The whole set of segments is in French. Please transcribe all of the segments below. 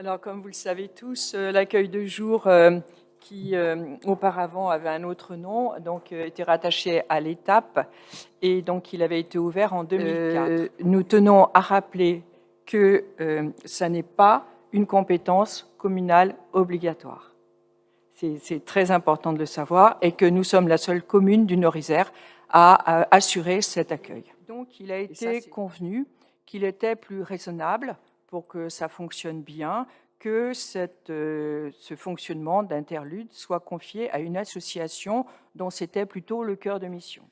Alors, comme vous le savez tous, l'accueil de jour qui auparavant avait un autre nom, donc était rattaché à l'Étape, et donc il avait été ouvert en 2004. Nous tenons à rappeler que ça n'est pas une compétence communale obligatoire. C'est très important de le savoir, et que nous sommes la seule commune du Nord-Isère à assurer cet accueil. Donc il a été convenu qu'il était plus raisonnable, pour que ça fonctionne bien, que ce fonctionnement d'interlude soit confié à une association dont c'était plutôt le cœur de mission.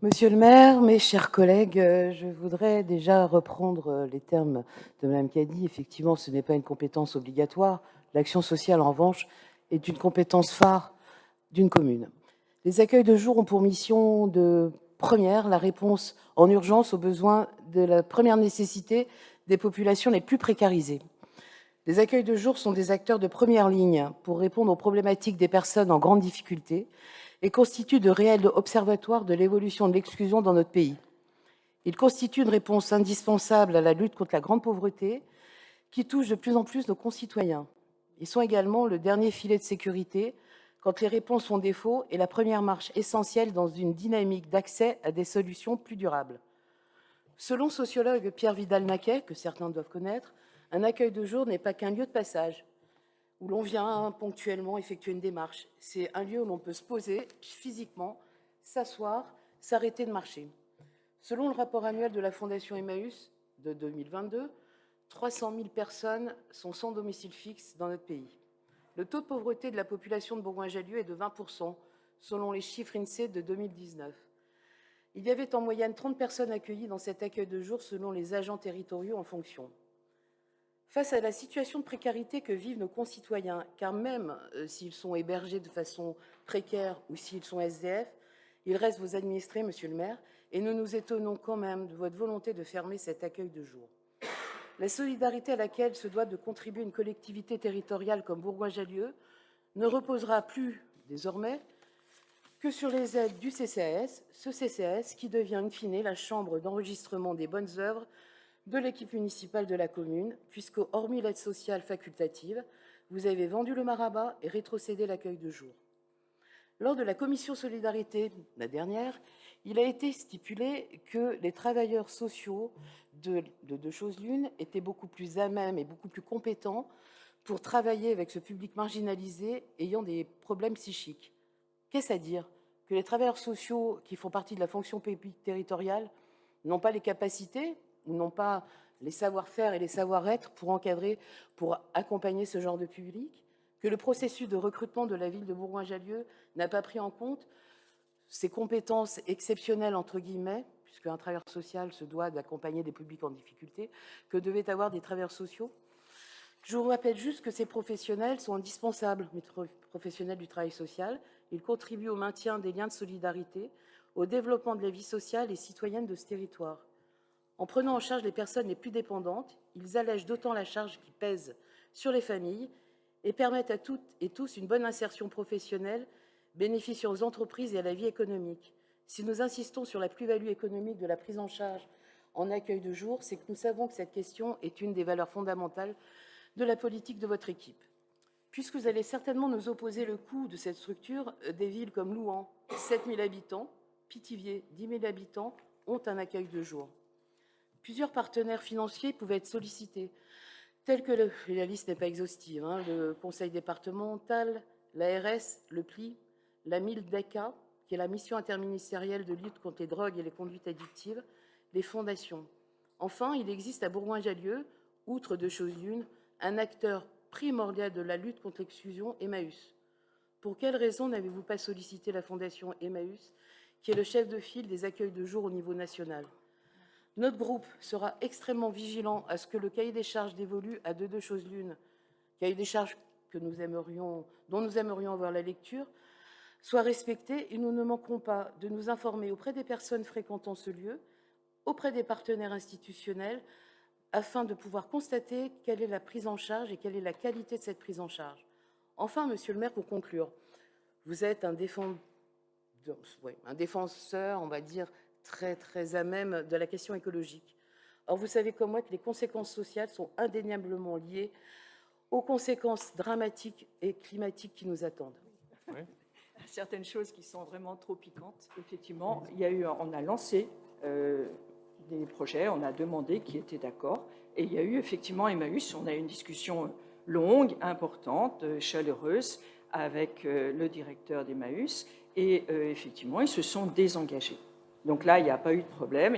Monsieur le maire, mes chers collègues, je voudrais déjà reprendre les termes de Mme Cady. Effectivement, ce n'est pas une compétence obligatoire. L'action sociale, en revanche, est une compétence phare d'une commune. Les accueils de jour ont pour mission première la réponse en urgence aux besoins de la première nécessité des populations les plus précarisées. Les accueils de jour sont des acteurs de première ligne pour répondre aux problématiques des personnes en grande difficulté et constituent de réels observatoires de l'évolution de l'exclusion dans notre pays. Ils constituent une réponse indispensable à la lutte contre la grande pauvreté qui touche de plus en plus nos concitoyens. Ils sont également le dernier filet de sécurité quand les réponses font défaut et la première marche essentielle dans une dynamique d'accès à des solutions plus durables. Selon le sociologue Pierre Vidal-Naquet, que certains doivent connaître, un accueil de jour n'est pas qu'un lieu de passage où l'on vient ponctuellement effectuer une démarche. C'est un lieu où l'on peut se poser physiquement, s'asseoir, s'arrêter de marcher. Selon le rapport annuel de la Fondation Emmaüs de 2022, 300 000 personnes sont sans domicile fixe dans notre pays. Le taux de pauvreté de la population de Bourgoin-Jallieu est de 20%, selon les chiffres INSEE de 2019. Il y avait en moyenne 30 personnes accueillies dans cet accueil de jour selon les agents territoriaux en fonction. Face à la situation de précarité que vivent nos concitoyens, car même s'ils sont hébergés de façon précaire ou s'ils sont SDF, ils restent vos administrés, monsieur le maire, et nous nous étonnons quand même de votre volonté de fermer cet accueil de jour. La solidarité à laquelle se doit de contribuer une collectivité territoriale comme Bourgoin-Jallieu ne reposera plus, désormais, que sur les aides du CCAS, ce CCAS qui devient in fine la chambre d'enregistrement des bonnes œuvres de l'équipe municipale de la commune, puisque, hormis l'aide sociale facultative, vous avez vendu le marabat et rétrocédé l'accueil de jour. Lors de la commission solidarité, la dernière, il a été stipulé que les travailleurs sociaux de deux choses l'une étaient beaucoup plus à même et beaucoup plus compétents pour travailler avec ce public marginalisé ayant des problèmes psychiques. Qu'est-ce à dire? Que les travailleurs sociaux qui font partie de la fonction publique territoriale n'ont pas les capacités ou n'ont pas les savoir-faire et les savoir-être pour encadrer, pour accompagner ce genre de public, que le processus de recrutement de la ville de Bourgoin-Jallieu n'a pas pris en compte ces compétences exceptionnelles, entre guillemets, puisqu'un travailleur social se doit d'accompagner des publics en difficulté, que devaient avoir des travailleurs sociaux. Je vous rappelle juste que ces professionnels sont indispensables, les professionnels du travail social. Ils contribuent au maintien des liens de solidarité, au développement de la vie sociale et citoyenne de ce territoire. En prenant en charge les personnes les plus dépendantes, ils allègent d'autant la charge qui pèse sur les familles et permettent à toutes et tous une bonne insertion professionnelle, bénéficiant aux entreprises et à la vie économique. Si nous insistons sur la plus-value économique de la prise en charge en accueil de jour, c'est que nous savons que cette question est une des valeurs fondamentales de la politique de votre équipe. Puisque vous allez certainement nous opposer le coût de cette structure, des villes comme Louhans, 7 000 habitants, Pithiviers, 10 000 habitants, ont un accueil de jour. Plusieurs partenaires financiers pouvaient être sollicités, tels que la liste n'est pas exhaustive, le conseil départemental, l'ARS, le PLI, la MILDECA, qui est la mission interministérielle de lutte contre les drogues et les conduites addictives, les fondations. Enfin, il existe à Bourgoin-Jallieu, outre deux choses l'une, un acteur primordial de la lutte contre l'exclusion, Emmaüs. Pour quelles raisons n'avez-vous pas sollicité la fondation Emmaüs, qui est le chef de file des accueils de jour au niveau national? Notre groupe sera extrêmement vigilant à ce que le cahier des charges dévolu à deux choses l'une, cahier des charges dont nous aimerions avoir la lecture, soit respecté, et nous ne manquerons pas de nous informer auprès des personnes fréquentant ce lieu, auprès des partenaires institutionnels, afin de pouvoir constater quelle est la prise en charge et quelle est la qualité de cette prise en charge. Enfin, monsieur le maire, pour conclure, vous êtes un défenseur, on va dire, très à même de la question écologique. Or, vous savez comme moi que les conséquences sociales sont indéniablement liées aux conséquences dramatiques et climatiques qui nous attendent. Oui. Certaines choses qui sont vraiment trop piquantes. Effectivement, on a lancé des projets, on a demandé qui étaient d'accord, et il y a eu effectivement Emmaüs, on a eu une discussion longue, importante, chaleureuse, avec le directeur d'Emmaüs, et effectivement, ils se sont désengagés. Donc là, il n'y a pas eu de problème,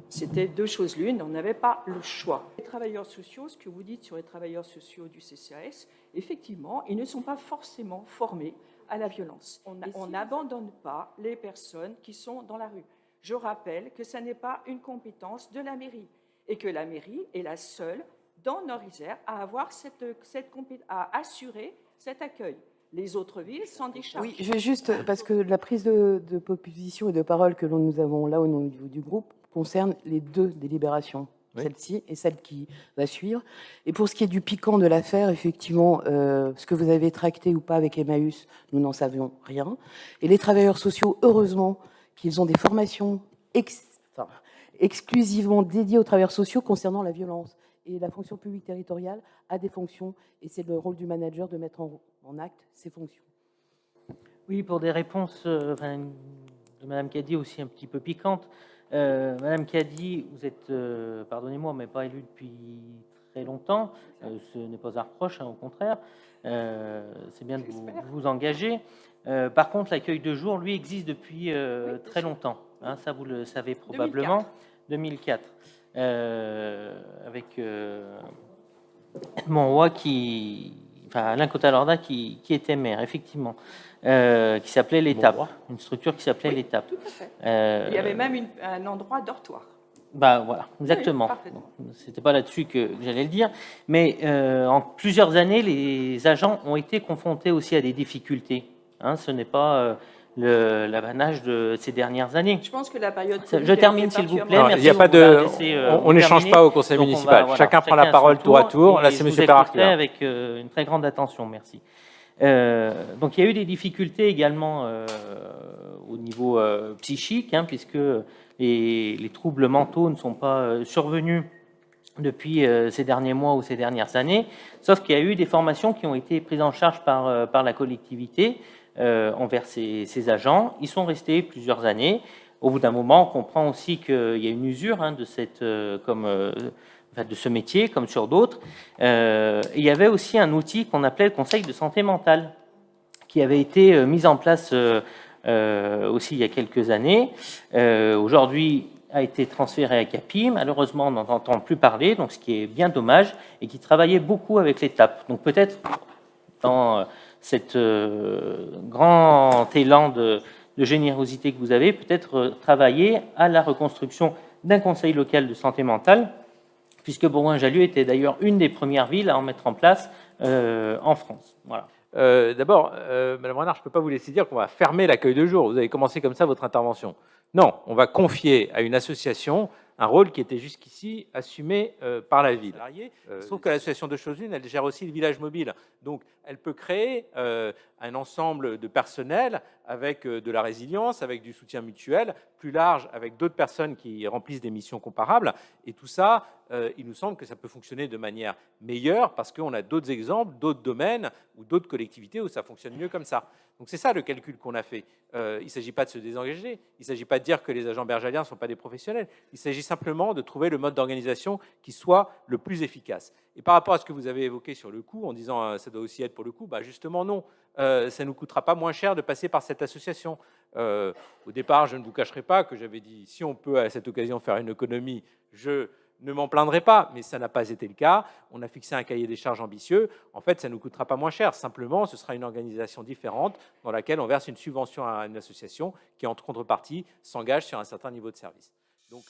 c'était deux choses l'une, on n'avait pas le choix. Les travailleurs sociaux, ce que vous dites sur les travailleurs sociaux du CCAS, effectivement, ils ne sont pas forcément formés à la violence. On n'abandonne pas les personnes qui sont dans la rue. Je rappelle que ce n'est pas une compétence de la mairie et que la mairie est la seule dans Nord-Isère à avoir à assurer cet accueil. Les autres villes s'en déchargent. Oui, je vais juste, parce que la prise de position et de parole que nous avons là au niveau du groupe concerne les deux délibérations, oui. Celle-ci et celle qui va suivre. Et pour ce qui est du piquant de l'affaire, effectivement, ce que vous avez tracté ou pas avec Emmaüs, nous n'en savions rien. Et les travailleurs sociaux, heureusement qu'ils ont des formations exclusivement dédiées aux travailleurs sociaux concernant la violence. Et la fonction publique territoriale a des fonctions, et c'est le rôle du manager de mettre en acte ces fonctions. Oui, pour des réponses de Madame Cady aussi un petit peu piquantes. Madame Cady, vous êtes, pardonnez-moi, mais pas élue depuis très longtemps. Ce n'est pas un reproche, hein, au contraire. C'est bien de vous engager. Par contre, l'accueil de jour, lui, existe depuis très longtemps. Hein, ça, vous le savez probablement. 2004. Avec Monroy Alain Cotalorda qui était maire, effectivement, qui s'appelait l'Étape, une structure qui s'appelait l'Étape. Tout à fait. Il y avait même un endroit dortoir. Bah voilà, exactement. Oui, c'était pas là-dessus que j'allais le dire, mais en plusieurs années, les agents ont été confrontés aussi à des difficultés. Hein, ce n'est pas l'apanage de ces dernières années. Je pense que la période. Je termine, s'il vous plaît. Il n'y a pas on n'échange pas au conseil municipal. Chacun prend la parole tour à tour. Là, c'est M. Perrard. Avec une très grande attention, merci. Donc, il y a eu des difficultés également au niveau psychique, hein, puisque les troubles mentaux ne sont pas survenus depuis ces derniers mois ou ces dernières années, sauf qu'il y a eu des formations qui ont été prises en charge par la collectivité envers ces agents. Ils sont restés plusieurs années. Au bout d'un moment, on comprend aussi qu'il y a une usure, hein, de ce métier, comme sur d'autres. Il y avait aussi un outil qu'on appelait le Conseil de santé mentale, qui avait été mis en place aussi il y a quelques années. Aujourd'hui, a été transféré à CAPI. Malheureusement, on n'en entend plus parler, donc ce qui est bien dommage, et qui travaillait beaucoup avec l'Étape. Donc peut-être dans cet grand élan de générosité que vous avez, peut-être travailler à la reconstruction d'un conseil local de santé mentale, puisque Bourgoin-Jallieu était d'ailleurs une des premières villes à en mettre en place en France. Voilà. D'abord, Madame Renard, je ne peux pas vous laisser dire qu'on va fermer l'accueil de jour. Vous avez commencé comme ça votre intervention. Non, on va confier à une association un rôle qui était jusqu'ici assumé par la ville. Il se trouve que l'association de Choses Une, elle gère aussi le village mobile. Donc, elle peut créer un ensemble de personnel avec de la résilience, avec du soutien mutuel, plus large, avec d'autres personnes qui remplissent des missions comparables. Et tout ça, il nous semble que ça peut fonctionner de manière meilleure parce qu'on a d'autres exemples, d'autres domaines ou d'autres collectivités où ça fonctionne mieux comme ça. Donc, c'est ça le calcul qu'on a fait. Il ne s'agit pas de se désengager, il ne s'agit pas de dire que les agents bergaliens ne sont pas des professionnels, il s'agit simplement de trouver le mode d'organisation qui soit le plus efficace. Et par rapport à ce que vous avez évoqué sur le coût, en disant ça doit aussi être pour le coût, bah justement non, ça ne nous coûtera pas moins cher de passer par cette association. Au départ, je ne vous cacherai pas que j'avais dit, si on peut à cette occasion faire une économie, je ne m'en plaindrai pas, mais ça n'a pas été le cas. On a fixé un cahier des charges ambitieux. En fait, ça ne nous coûtera pas moins cher. Simplement, ce sera une organisation différente dans laquelle on verse une subvention à une association qui, en contrepartie, s'engage sur un certain niveau de service. Donc,